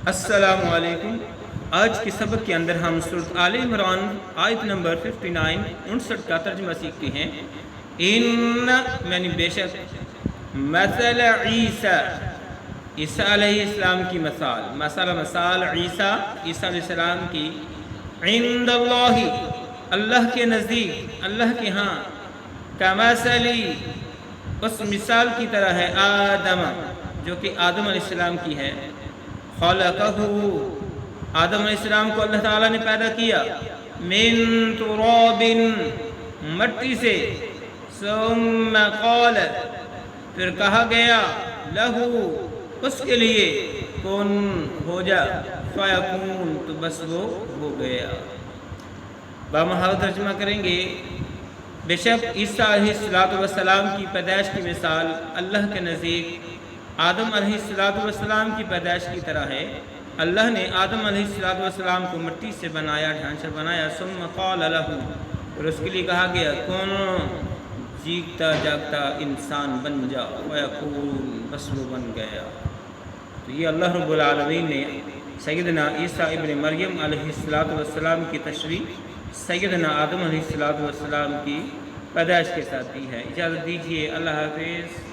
السلام علیکم۔ آج کے سبق کے اندر ہم سورۃ آل عمران آیت نمبر 59 کا ترجمہ سیکھتے ہیں۔ ان یعنی بے شک، مثل عیسیٰ علیہ السلام کی مثال، مثال عیسیٰ علیہ السلام کی، عند اللہ کے نزدیک، اللہ کے ہاں، کمثلی اس مثال کی طرح ہے، آدم جو کہ آدم علیہ السلام کی ہے، خلقہ آدم علیہ السلام کو اللہ تعالیٰ نے پیدا کیا، من تراب مٹی سے، ثم قال پھر کہا گیا، لہو اس کے لیے، کن ہو جا، فیکون تو بس وہ ہو گیا۔ بامحال ترجمہ کریں گے، بے شک عیسیٰ علیہ السلام کی پیدائش کی مثال اللہ کے نزدیک آدم علیہ السلام کی پیدائش کی طرح ہے۔ اللہ نے آدم علیہ السلام کو مٹی سے بنایا، ڈھانچہ بنایا، ثم قال لہ اور اس کے لیے کہا گیا، کون جیتا جاگتا انسان بن جا، ویکون بس وہ بن گیا۔ تو یہ اللہ رب العالمین نے سیدنا عیسیٰ ابن مریم علیہ السلام کی تشریح سیدنا آدم علیہ السلام کی پیدائش کے ساتھ دی ہے۔ اجازت دیجیے، اللہ حافظ۔